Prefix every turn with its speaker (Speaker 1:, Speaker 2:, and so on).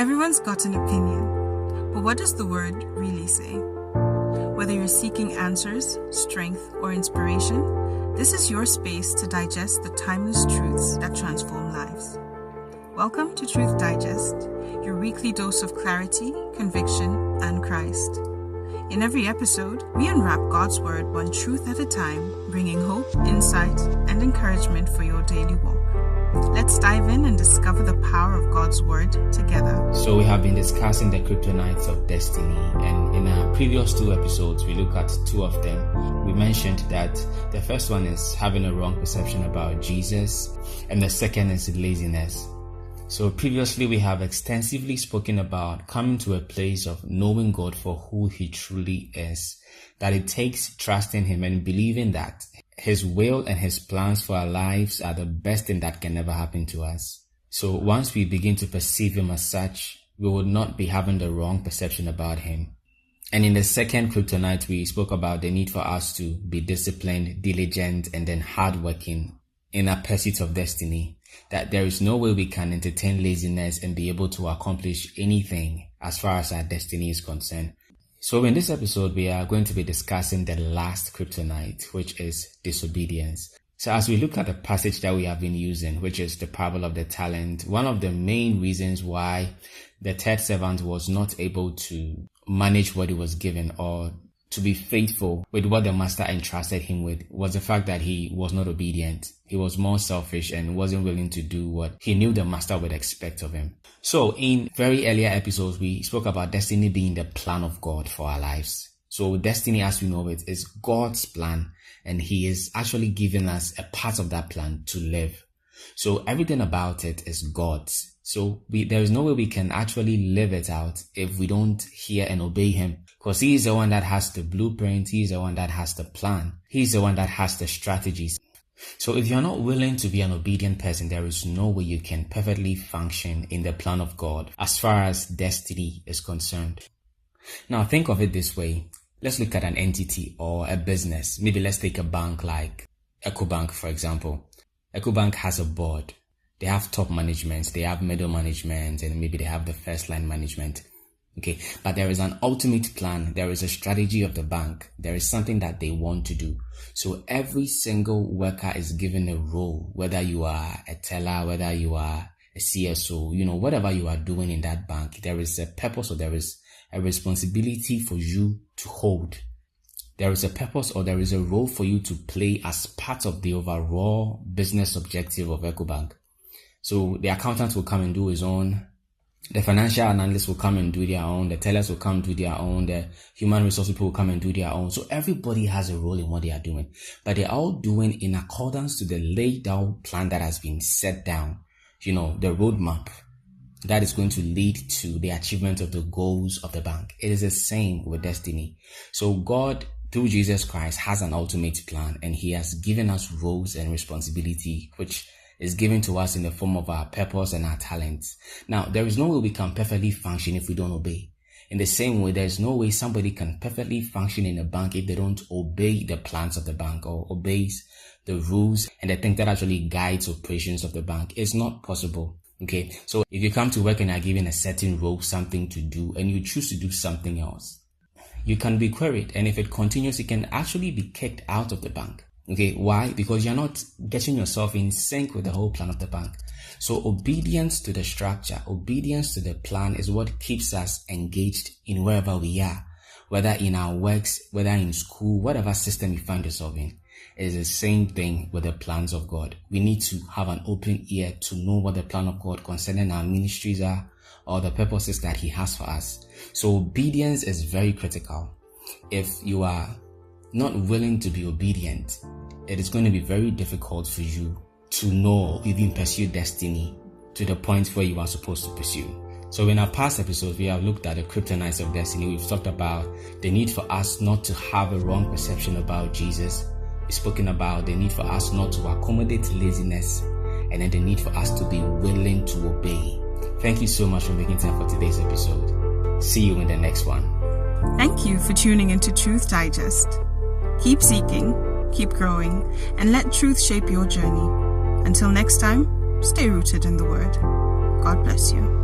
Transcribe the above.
Speaker 1: Everyone's got an opinion, but what does the word really say? Whether you're seeking answers, strength, or inspiration, this is your space to digest the timeless truths that transform lives. Welcome to Truth Digest, your weekly dose of clarity, conviction, and Christ. In every episode, we unwrap God's Word one truth at a time, bringing hope, insight, and encouragement for your daily walk. Let's dive in and discover the power of God's Word together.
Speaker 2: So we have been discussing the Kryptonites of destiny, and in our previous two episodes, we looked at two of them. We mentioned that the first one is having a wrong perception about Jesus, and the second is laziness. So previously we have extensively spoken about coming to a place of knowing God for who He truly is, that it takes trusting Him and believing that His will and His plans for our lives are the best thing that can ever happen to us. So once we begin to perceive Him as such, we will not be having the wrong perception about Him. And in the second Kryptonite, we spoke about the need for us to be disciplined, diligent, and then hardworking in our pursuit of destiny. That there is no way we can entertain laziness and be able to accomplish anything as far as our destiny is concerned. So in this episode, we are going to be discussing the last Kryptonite, which is disobedience. So as we look at the passage that we have been using, which is the parable of the talent, one of the main reasons why the third servant was not able to manage what he was given or to be faithful with what the master entrusted him with was the fact that he was not obedient. He was more selfish and wasn't willing to do what he knew the master would expect of him. So in very earlier episodes, we spoke about destiny being the plan of God for our lives. So destiny, as we know it, is God's plan, and He is actually giving us a part of that plan to live. So everything about it is God's. So there is no way we can actually live it out if we don't hear and obey Him. Because He is the one that has the blueprint. He is the one that has the plan. He is the one that has the strategies. So if you're not willing to be an obedient person, there is no way you can perfectly function in the plan of God as far as destiny is concerned. Now think of it this way. Let's look at an entity or a business. Maybe let's take a bank like EcoBank, for example. EcoBank has a board. They have top management, they have middle management, and maybe they have the first line management. Okay, but there is an ultimate plan. There is a strategy of the bank. There is something that they want to do. So every single worker is given a role, whether you are a teller, whether you are a CSO, whatever you are doing in that bank, there is a purpose or there is a responsibility for you to hold. There is a purpose or there is a role for you to play as part of the overall business objective of EcoBank. So the accountant will come and do his own. The financial analysts will come and do their own. The tellers will come and do their own. The human resource people will come and do their own. So everybody has a role in what they are doing. But they're all doing in accordance to the laid out plan that has been set down. The roadmap that is going to lead to the achievement of the goals of the bank. It is the same with destiny. So God, through Jesus Christ, has an ultimate plan, and He has given us roles and responsibility, which is given to us in the form of our purpose and our talents. Now, there is no way we can perfectly function if we don't obey. In the same way, there is no way somebody can perfectly function in a bank if they don't obey the plans of the bank or obeys the rules and the thing that actually guides operations of the bank. It's not possible. Okay, so if you come to work and are given a certain role, something to do, and you choose to do something else, you can be queried. And if it continues, you can actually be kicked out of the bank. Okay, why? Because you're not getting yourself in sync with the whole plan of the bank. So obedience to the structure, obedience to the plan is what keeps us engaged in wherever we are, whether in our works, whether in school, whatever system you find yourself in. It is the same thing with the plans of God. We need to have an open ear to know what the plan of God concerning our ministries are or the purposes that He has for us. So obedience is very critical. If you are not willing to be obedient, it is going to be very difficult for you to know or even pursue destiny to the point where you are supposed to pursue. So in our past episodes, we have looked at the Kryptonites of destiny. We've talked about the need for us not to have a wrong perception about Jesus. We've spoken about the need for us not to accommodate laziness, and then the need for us to be willing to obey. Thank you so much for making time for today's episode. See you in the next one.
Speaker 1: Thank you for tuning into Truth Digest. Keep seeking, keep growing, and let truth shape your journey. Until next time, stay rooted in the Word. God bless you.